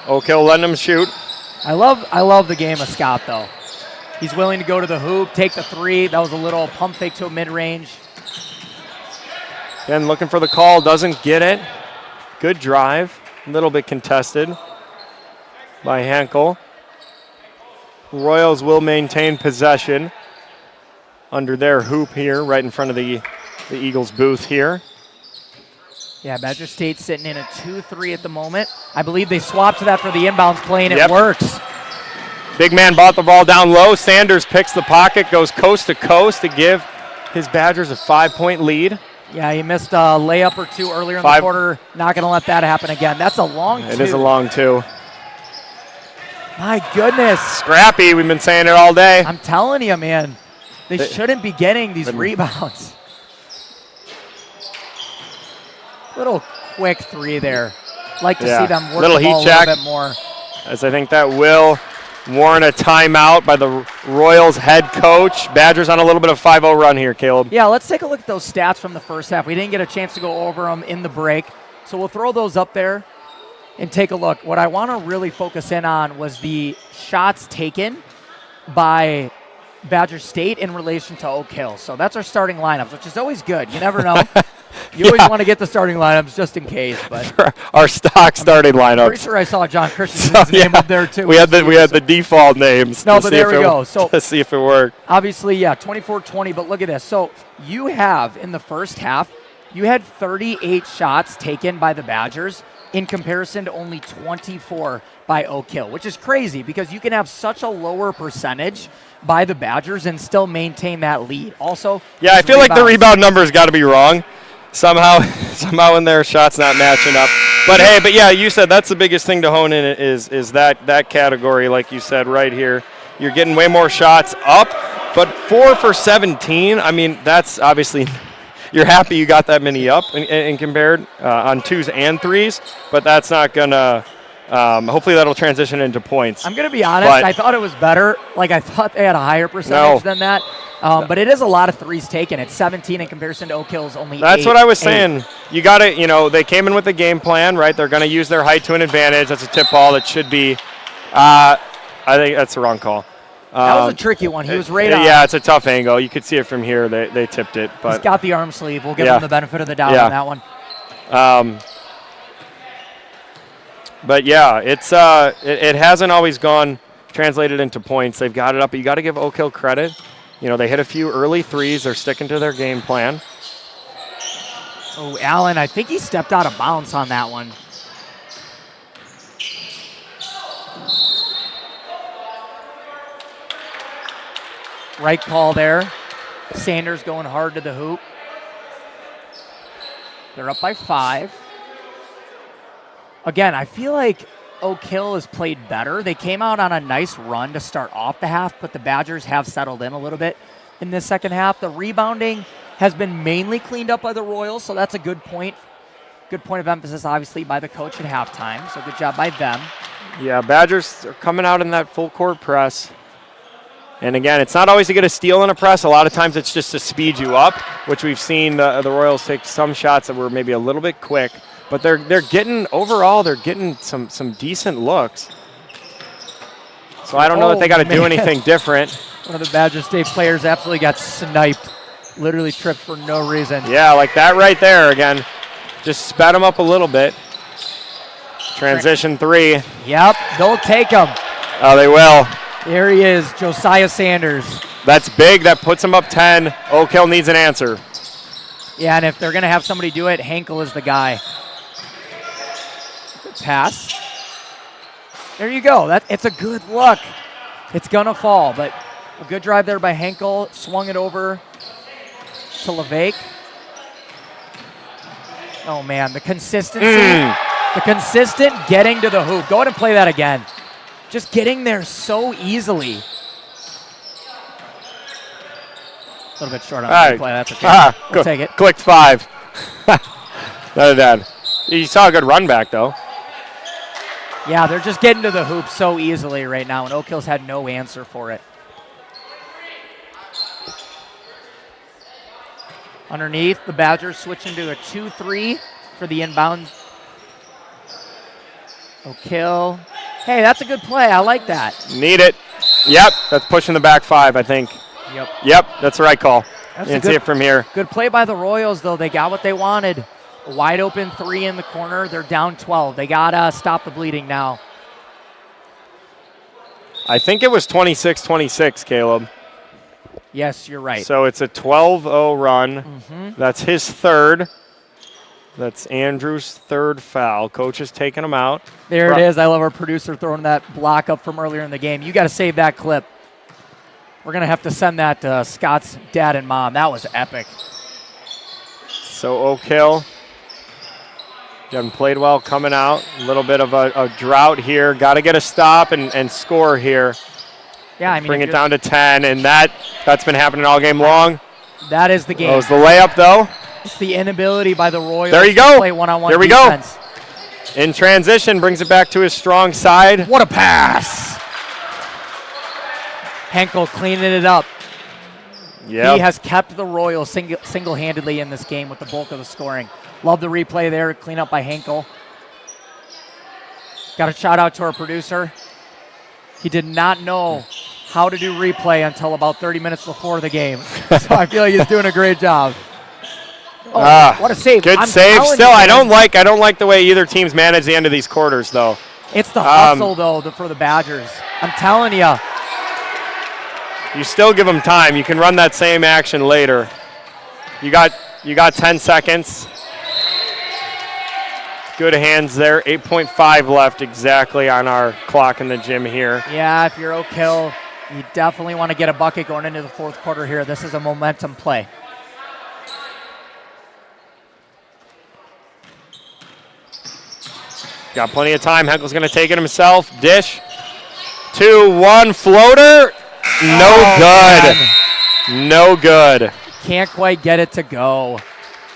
Oakhill letting him shoot. I love the game of Scott, though. He's willing to go to the hoop, take the 3. That was a little pump fake to a mid-range. Then looking for the call, doesn't get it. Good drive, a little bit contested by Henkel. Royals will maintain possession under their hoop here, right in front of the Eagles booth here. Yeah, Badger State sitting in a 2-3 at the moment. I believe they swapped to that for the inbounds play, and it works. Big man bought the ball down low. Sanders picks the pocket, goes coast to coast to give his Badgers a 5-point lead. Yeah, he missed a layup or 2 earlier in the quarter. Not going to let that happen again. That's a long 2. It is a long 2. My goodness. Scrappy, we've been saying it all day. I'm telling you, man. They shouldn't be getting these rebounds. Little quick 3 there. Like to see them work the ball a little bit more. As I think that will warrant a timeout by the Royals head coach. Badgers on a little bit of 5-0 run here, Caleb. Yeah, let's take a look at those stats from the first half. We didn't get a chance to go over them in the break, so we'll throw those up there and take a look. What I want to really focus in on was the shots taken by Badger State in relation to Oakhill. So that's our starting lineups, which is always good. You never know. You always want to get the starting lineups just in case. But our stock starting lineups. Pretty sure I saw John Christensen's name up there too. We had the default names. No, but there we go. So let's see if it worked. Obviously, yeah, 24-20. But look at this. So you have in the first half, you had 38 shots taken by the Badgers in comparison to only 24 by Oakhill, which is crazy because you can have such a lower percentage by the Badgers and still maintain that lead. Also, yeah, I feel like the rebound number's got to be wrong somehow in their shots not matching up. But hey, yeah, you said that's the biggest thing to hone in is that category, like you said right here. You're getting way more shots up, but 4 for 17. I mean, that's obviously. You're happy you got that many up and compared on 2s and 3s, but that's not going to hopefully that'll transition into points. I'm going to be honest. I thought it was better. Like, I thought they had a higher percentage than that. But it is a lot of 3s taken. It's 17 in comparison to Oakhill's only 8. That's what I was saying. You got to, they came in with a game plan, right? They're going to use their height to an advantage. That's a tip ball. That should be, I think that's the wrong call. That was a tricky one. He was right on. Yeah, it's a tough angle. You could see it from here. They tipped it. But he's got the arm sleeve. We'll give him the benefit of the doubt on that one. But yeah, it hasn't always translated into points. They've got it up, but you got to give Oakhill credit. They hit a few early 3s. They're sticking to their game plan. Oh, Allen, I think he stepped out of bounds on that one. Right call there. Sanders going hard to the hoop. They're up by 5. Again, I feel like Oakhill has played better. They came out on a nice run to start off the half, but the Badgers have settled in a little bit in this second half. The rebounding has been mainly cleaned up by the Royals, so that's a good point. Good point of emphasis, obviously, by the coach at halftime, so good job by them. Yeah, Badgers are coming out in that full court press. And again, it's not always to get a steal in a press. A lot of times it's just to speed you up, which we've seen the Royals take some shots that were maybe a little bit quick. But they're getting some decent looks. So I don't know that they got to do anything different. One of the Badger State players absolutely got sniped, literally tripped for no reason. Yeah, like that right there again. Just sped them up a little bit. Transition 3. Yep, they'll take them. Oh, they will. There he is, Josiah Sanders. That's big. That puts them up 10. Oakhill needs an answer. Yeah, and if they're going to have somebody do it, Henkel is the guy. Good pass. There you go. It's a good look. It's going to fall, but a good drive there by Henkel. Swung it over to LeVake. Oh, man, the consistency. The consistent getting to the hoop. Go ahead and play that again. Just getting there so easily. A little bit short on the replay. That's okay. We'll take it. Clicked 5. Not bad. You saw a good run back, though. Yeah, they're just getting to the hoop so easily right now, and Oakhill's had no answer for it. Underneath, the Badgers switching to a 2-3 for the inbound. Oakhill. Hey, that's a good play. I like that. Need it. Yep, that's pushing the back 5, I think. Yep, that's the right call. You can see it from here. Good play by the Royals, though. They got what they wanted. A wide open 3 in the corner. They're down 12. They got to stop the bleeding now. I think it was 26-26, Caleb. Yes, you're right. So it's a 12-0 run. That's his third. That's Andrew's third foul. Coach is taking him out. There it is. I love our producer throwing that block up from earlier in the game. You got to save that clip. We're going to have to send that to Scott's dad and mom. That was epic. So Oakhill, you haven't played well coming out. A little bit of a drought here. Got to get a stop and score here. Yeah, I mean, bring it down to 10, and that's been happening all game long. That is the game. That was the layup, though. It's the inability by the Royals there you go. to play one-on-one Here we defense. Go. In transition, brings it back to his strong side. What a pass. Henkel cleaning it up. Yep. He has kept the Royals single-handedly in this game with the bulk of the scoring. Love the replay there. Clean up by Henkel. Got a shout out to our producer. He did not know how to do replay until about 30 minutes before the game. So I feel like he's doing a great job. Oh, what a save. Good save. Still, I don't like the way either team's manage the end of these quarters, though. It's the hustle, though, for the Badgers. I'm telling you. You still give them time. You can run that same action later. You got 10 seconds. Good hands there. 8.5 left exactly on our clock in the gym here. Yeah, if you're Oakhill, you definitely want to get a bucket going into the fourth quarter here. This is a momentum play. Got plenty of time. Henkel's going to take it himself. Dish. 2-1 floater. No good. Man. No good. Can't quite get it to go.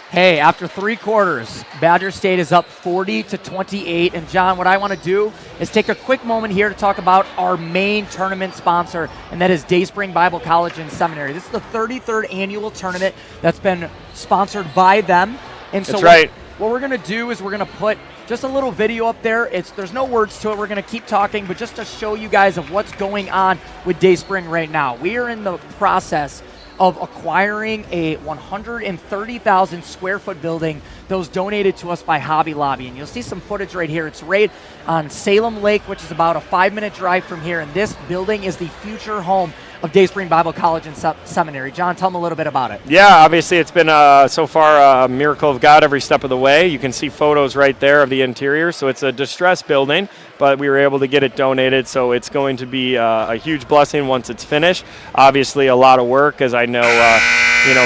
Hey, after 3 quarters, Badger State is up 40-28. And John, what I want to do is take a quick moment here to talk about our main tournament sponsor, and that is Dayspring Bible College and Seminary. This is the 33rd annual tournament that's been sponsored by them. And so that's right. What we're going to do is we're going to put just a little video up there. There's no words to it. We're going to keep talking, but just to show you guys of what's going on with Dayspring right now. We are in the process of acquiring a 130,000 square foot building that was donated to us by Hobby Lobby. And you'll see some footage right here. It's right on Salem Lake, which is about a 5-minute drive from here. And this building is the future home of Dayspring Bible College and Seminary. John, tell them a little bit about it. Yeah, obviously it's been so far a miracle of God every step of the way. You can see photos right there of the interior. So it's a distressed building, but we were able to get it donated. So it's going to be a huge blessing once it's finished. Obviously a lot of work, as I know,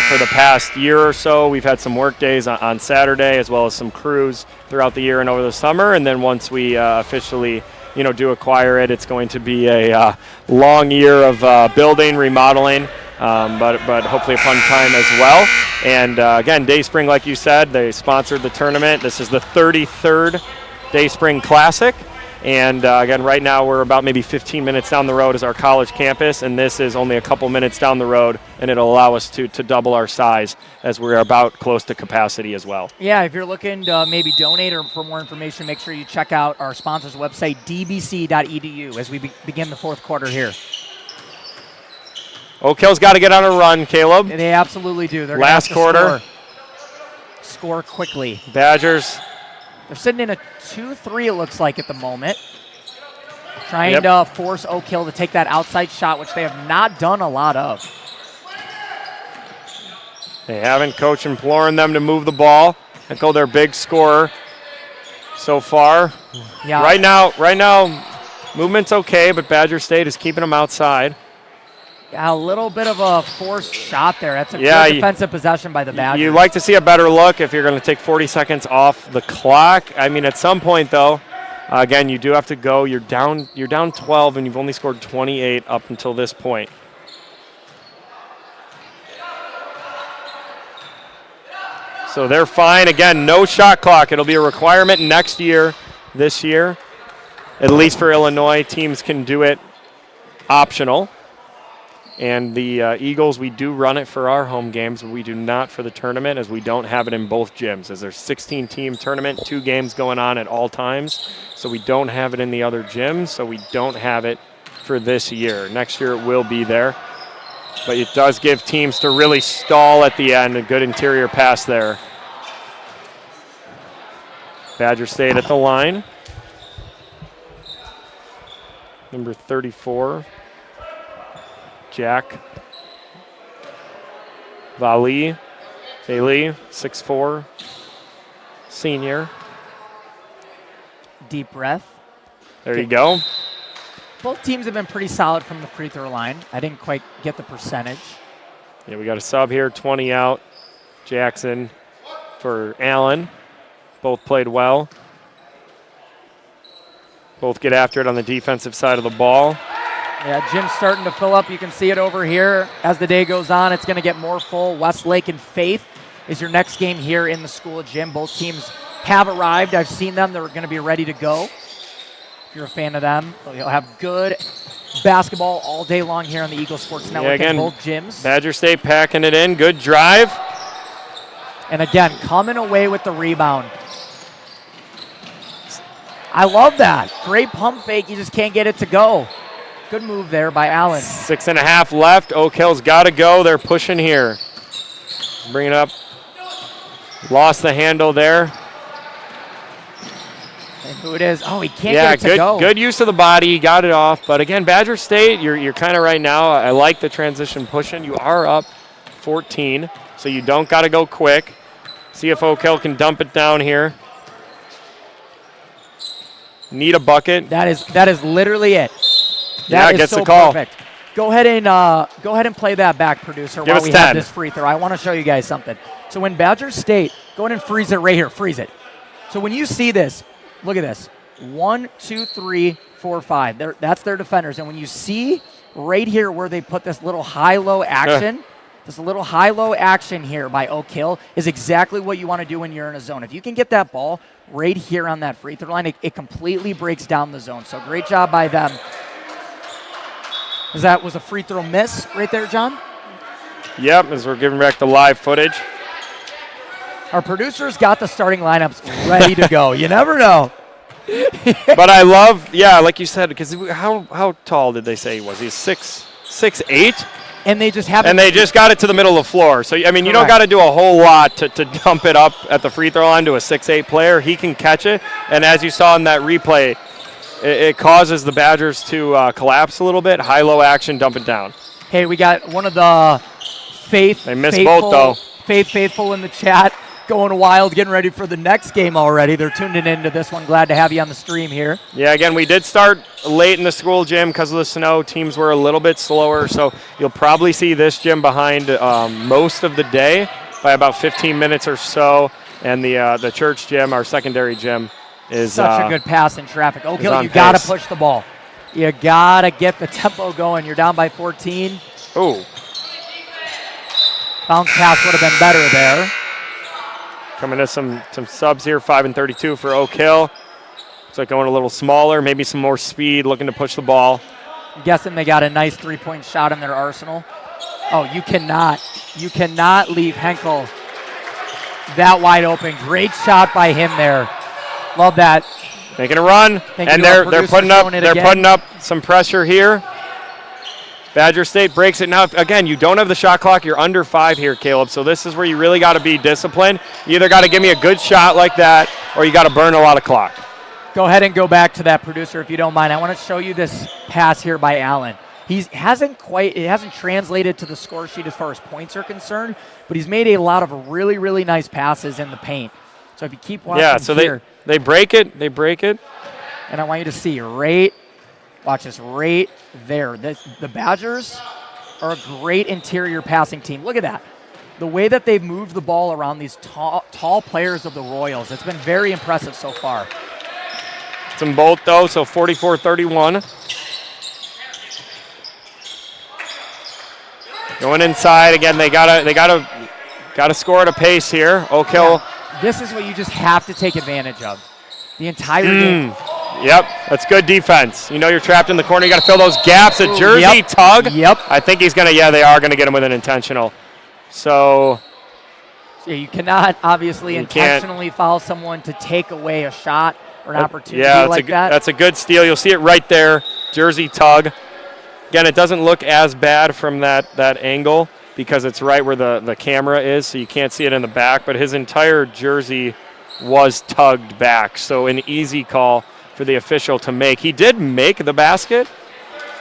for the past year or so, we've had some work days on Saturday as well as some crews throughout the year and over the summer. And then once we officially do acquire it, it's going to be a long year of building, remodeling, but hopefully a fun time as well. And again, Dayspring, like you said, they sponsored the tournament. This is the 33rd Dayspring Classic. And again, right now we're about maybe 15 minutes down the road as our college campus, and this is only a couple minutes down the road, and it'll allow us to double our size as we're about close to capacity as well. Yeah, if you're looking to maybe donate or for more information, make sure you check out our sponsor's website, dbc.edu, as we begin the fourth quarter here. Oakhill's got to get on a run, Caleb. They absolutely do. They're last quarter. Score quickly. Badgers. They're sitting in a 2-3, it looks like, at the moment. Trying to force Oakhill to take that outside shot, which they have not done a lot of. They haven't. Coach imploring them to move the ball. Henkel, their big scorer so far. Yeah. Right now, movement's okay, but Badger State is keeping them outside. Yeah, a little bit of a forced shot there. That's a good defensive possession by the Badgers. You like to see a better look if you're going to take 40 seconds off the clock. I mean, at some point, though, again, you do have to go. You're down 12, and you've only scored 28 up until this point. So they're fine. Again, no shot clock. It'll be a requirement next year, this year. At least for Illinois, teams can do it optional. And the Eagles, we do run it for our home games, but we do not for the tournament, as we don't have it in both gyms. As there's 16-team tournament, 2 games going on at all times. So we don't have it in the other gyms, so we don't have it for this year. Next year it will be there. But it does give teams to really stall at the end. A good interior pass there. Badger State at the line. Number 34. Jack Bailey, 6'4", senior. Deep breath. There you go. Both teams have been pretty solid from the free throw line. I didn't quite get the percentage. Yeah, we got a sub here, 20 out. Jackson for Allen. Both played well. Both get after it on the defensive side of the ball. Yeah, gym's starting to fill up. You can see it over here. As the day goes on, it's going to get more full. Westlake and Faith is your next game here in the school gym. Both teams have arrived. I've seen them. They're going to be ready to go. If you're a fan of them, you'll have good basketball all day long here on the Eagle Sports Network in both gyms. Badger State packing it in. Good drive. And again, coming away with the rebound. I love that. Great pump fake. You just can't get it to go. Good move there by Allen. 6.5 left. Oakhill's got to go. They're pushing here. Bring it up. Lost the handle there. And who it is? Oh, he can't get it to go. Good use of the body. Got it off. But again, Badger State, you're kind of right now. I like the transition pushing. You are up 14, so you don't got to go quick. See if Oakhill can dump it down here. Need a bucket. That is literally it. That is gets so the call. Perfect. Go ahead and play that back, producer, Give while us we 10. have this free throw. I want to show you guys something. So when Badger State, go ahead and freeze it right here. Freeze it. So when you see this, look at this. 1, 2, 3, 4, 5. That's their defenders. And when you see right here where they put this little high-low action, this little high-low action here by Oakhill is exactly what you want to do when you're in a zone. If you can get that ball right here on that free throw line, it completely breaks down the zone. So great job by them. That was a free throw miss right there, John? Yep, as we're giving back the live footage. Our producer's got the starting lineups ready to go. You never know. But I love, like you said, because how tall did they say he was? He's 6'8"? And they just haven't. And they just got it to the middle of the floor. So, I mean, you don't Correct. got to do a whole lot to dump it up at the free throw line to a 6'8" player. He can catch it. And as you saw in that replay, it causes the Badgers to collapse a little bit. High-low action, dump it down. Hey, we got one of the They missed both, though. Faithful in the chat, going wild, getting ready for the next game already. They're tuning into this one. Glad to have you on the stream here. Yeah, again, we did start late in the school gym because of the snow. Teams were a little bit slower, so you'll probably see this gym behind most of the day by about 15 minutes or so. And the church gym, our secondary gym, is such a good pass in traffic. Oakhill, you pace. got to push the ball. You got to get the tempo going. You're down by 14. Ooh. Bounce pass would have been better there. Coming to some subs here, 5 and 32 for Oakhill. Looks like going a little smaller, maybe some more speed, looking to push the ball. I'm guessing they got a nice three-point shot in their arsenal. Oh, you cannot leave Henkel that wide open. Great shot by him there. Love that. Making a run, and they're putting up some pressure here. Badger State breaks it now. Again, you don't have the shot clock. You're under 5 here, Caleb. So this is where you really got to be disciplined. You either got to give me a good shot like that, or you got to burn a lot of clock. Go ahead and go back to that, producer, if you don't mind. I want to show you this pass here by Allen. It hasn't translated to the score sheet as far as points are concerned, but he's made a lot of really, really nice passes in the paint. So if you keep watching here. They break it. They break it. And I want you to see watch this right there. The Badgers are a great interior passing team. Look at that. The way that they've moved the ball around these tall players of the Royals, it's been very impressive so far. It's in both, though, so 44-31. Going inside again. They gotta score at a pace here. Oakhill. Yeah. This is what you just have to take advantage of. The entire game. Yep, that's good defense. You know you're trapped in the corner. You got to fill those gaps. A jersey tug. Yep. I think he's going to, they are going to get him with an intentional. So. Yeah, you cannot obviously intentionally foul someone to take away a shot or an opportunity like that. That's a good steal. You'll see it right there. Jersey tug. Again, it doesn't look as bad from that angle because it's right where the camera is, so you can't see it in the back. But his entire jersey was tugged back, so an easy call for the official to make. He did make the basket.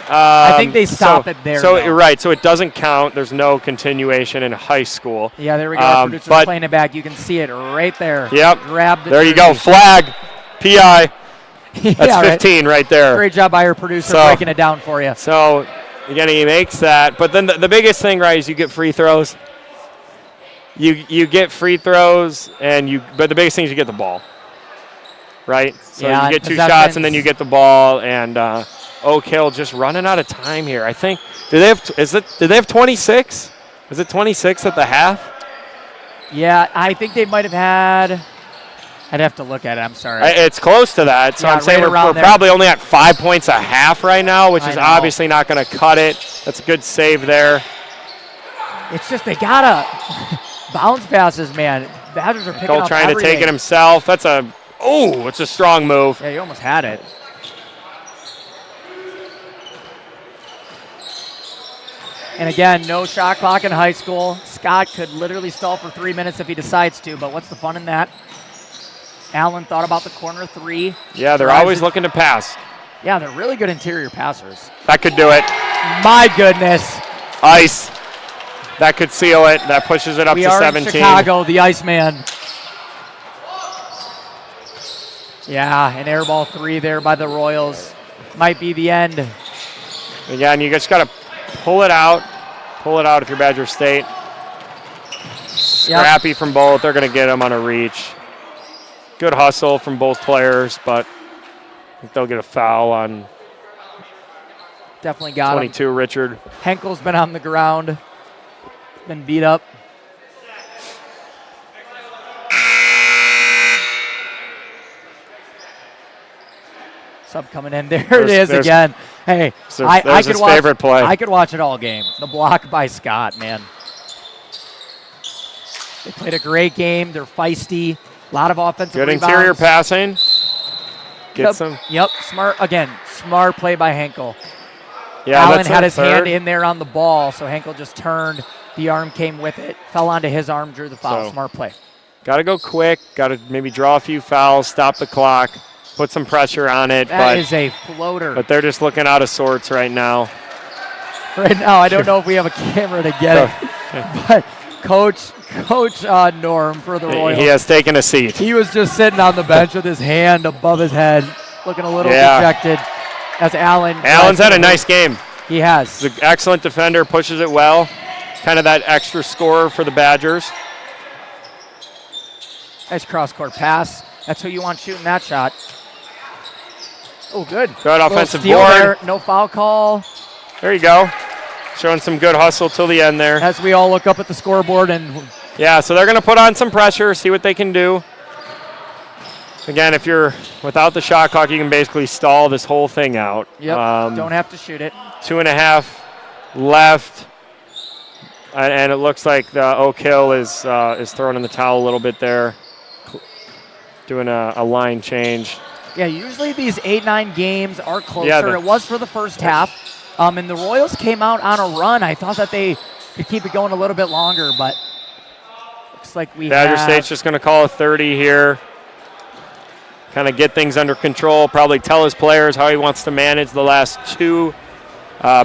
I think they stop it there. So right, so it doesn't count. There's no continuation in high school. Yeah, there we go. Producer's playing it back. You can see it right there. Yep. Grab the there you go. Flag. PI. That's 15 right there. Great job by our producer breaking it down for you. So again, he makes that. But then the biggest thing, right, is you get free throws. You get free throws, but the biggest thing is you get the ball, right? So you get 2 shots, and then you get the ball, and Oakhill just running out of time here. I think did they have 26? Was it 26 at the half? Yeah, I think they might have had. I'd have to look at it. I'm sorry. It's close to that. So I'm saying we're probably only at 5 points a half right now, which is obviously not going to cut it. That's a good save there. It's just they gotta bounce passes, man. Badgers are picking up trying everything. to take it himself. It's a strong move. Yeah, you almost had it. And again, no shot clock in high school. Scott could literally stall for 3 minutes if he decides to, but what's the fun in that? Allen thought about the corner three. Yeah, they're always looking to pass. Yeah, they're really good interior passers. That could do it. My goodness. Ice. That could seal it. That pushes it up We to are 17. in Chicago, the Iceman. Yeah, an air ball three there by the Royals. Might be the end. Again, you just got to pull it out. Pull it out if you're Badger State. Scrappy from both. They're going to get them on a reach. Good hustle from both players, but I think they'll get a foul on Definitely got 22, him. Richard. Henkel's been on the ground. Been beat up. Sub coming in. There it is again. Hey, I could watch, favorite play. I could watch it all game. The block by Scott, man. They played a great game. They're feisty. A lot of offensive Good rebounds. interior passing. Get some. Yep, smart play by Henkel. Yeah, Allen that's had his third. hand in there on the ball, so Henkel just turned. The arm came with it. Fell onto his arm, drew the foul. So, Smart play. Got to go quick. Got to maybe draw a few fouls, stop the clock, put some pressure on it. That is a floater. But they're just looking out of sorts right now. Right now, I don't know if we have a camera to get it. But Coach Norm for the Royals. He has taken a seat. He was just sitting on the bench with his hand above his head, looking a little dejected. As Allen's had a nice game. He has. He's an excellent defender, pushes it well. Kind of that extra scorer for the Badgers. Nice cross-court pass. That's who you want shooting that shot. Oh, good. Good offensive steal board. there. No foul call. There you go. Showing some good hustle till the end there. As we all look up at the scoreboard and yeah, so they're going to put on some pressure, see what they can do. Again, if you're without the shot clock, you can basically stall this whole thing out. Yep. Don't have to shoot it. 2.5 left, and it looks like the Oakhill is throwing in the towel a little bit there, doing a line change. Yeah, usually these 8-9 games are closer. Yeah, it was for the first half, and the Royals came out on a run. I thought that they could keep it going a little bit longer, but looks like Badger State's just going to call a 30 here. Kind of get things under control, probably tell his players how he wants to manage the last 2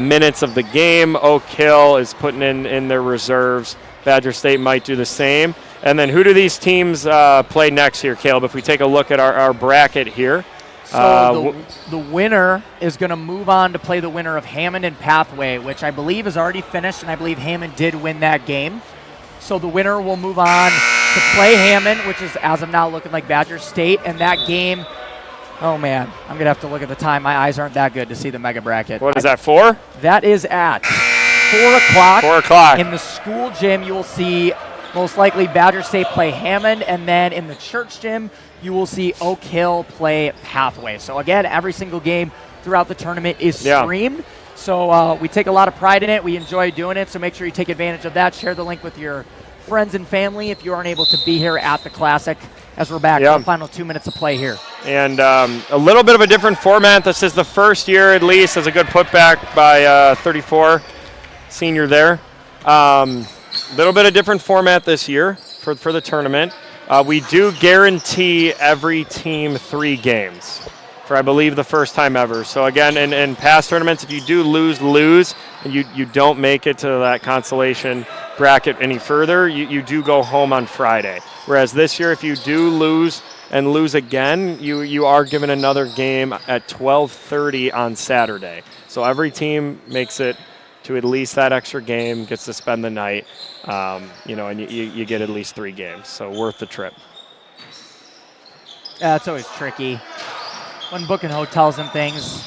minutes of the game. Oakhill is putting in their reserves. Badger State might do the same. And then who do these teams play next here, Caleb? If we take a look at our bracket here. So the winner is going to move on to play the winner of Hammond and Pathway, which I believe is already finished, and I believe Hammond did win that game. So the winner will move on to play Hammond, which is as of now looking like Badger State. And that game, oh man, I'm going to have to look at the time. My eyes aren't that good to see the mega bracket. What is that, 4? That is at 4 o'clock. 4 o'clock. In the school gym, you will see most likely Badger State play Hammond. And then in the church gym, you will see Oakhill play Pathway. So again, every single game throughout the tournament is streamed. So we take a lot of pride in it. We enjoy doing it. So make sure you take advantage of that. Share the link with your friends and family if you aren't able to be here at the Classic, as we're back to the final 2 minutes of play here. And a little bit of a different format. This is the first year, at least, as a good putback by 34, senior there. Little bit of different format this year for the tournament. We do guarantee every team 3 games for, I believe, the first time ever. So again, in past tournaments, if you do lose, and you don't make it to that consolation bracket any further, you do go home on Friday. Whereas this year, if you do lose and lose again, you are given another game at 12:30 on Saturday. So every team makes it to at least that extra game, gets to spend the night, and you get at least 3 games. So worth the trip. Yeah, it's always tricky. When booking hotels and things,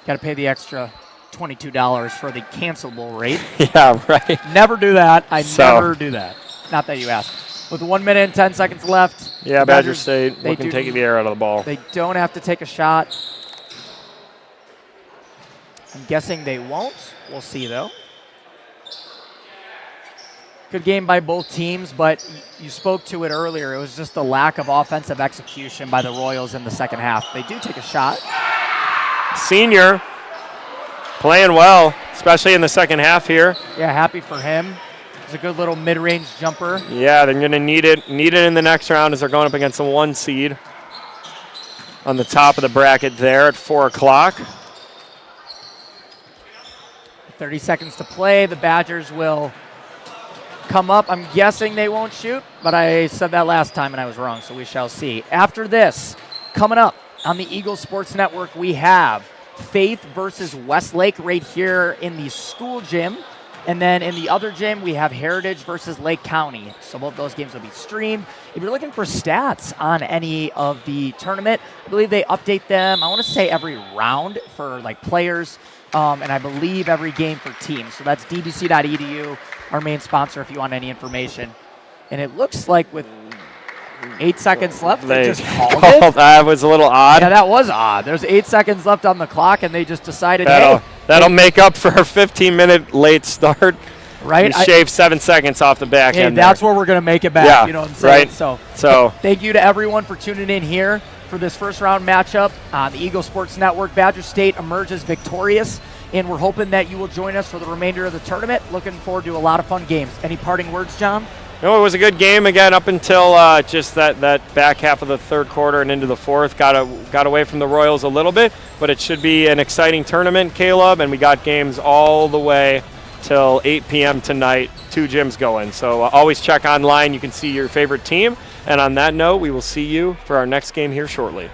got to pay the extra $22 for the cancelable rate. Yeah, right. Never do that. Never do that. Not that you asked. With 1 minute and 10 seconds left. Yeah, Badger State looking to take the air out of the ball. They don't have to take a shot. I'm guessing they won't. We'll see, though. Good game by both teams, but you spoke to it earlier. It was just the lack of offensive execution by the Royals in the second half. They do take a shot. Senior playing well. especially in the second half here. Yeah, happy for him. It's a good little mid-range jumper. Yeah, they're going to need it in the next round as they're going up against the 1 seed on the top of the bracket there at 4 o'clock. 30 seconds to play. The Badgers will come up. I'm guessing they won't shoot, but I said that last time and I was wrong, so we shall see. After this, coming up on the Eagle Sports Network, we have Faith versus Westlake right here in the school gym. And then in the other gym, we have Heritage versus Lake County. So both those games will be streamed. If you're looking for stats on any of the tournament, I believe they update them, I want to say every round for like players, and I believe every game for teams. So that's dbc.edu, our main sponsor, if you want any information. And it looks like with 8 seconds left, they just called it. That was a little odd. Yeah, that was odd. There's 8 seconds left on the clock, and they just decided, That'll make up for a 15-minute late start. Right? We shaved 7 seconds off the back end. That's where we're going to make it back. Yeah, you know what I'm saying? right. So thank you to everyone for tuning in here for this first round matchup on the Eagle Sports Network. Badger State emerges victorious, and we're hoping that you will join us for the remainder of the tournament. Looking forward to a lot of fun games. Any parting words, John? No, it was a good game again up until just that back half of the third quarter and into the fourth. Got away from the Royals a little bit, but it should be an exciting tournament, Caleb, and we got games all the way till 8 p.m. tonight, 2 gyms going. So always check online. You can see your favorite team. And on that note, we will see you for our next game here shortly.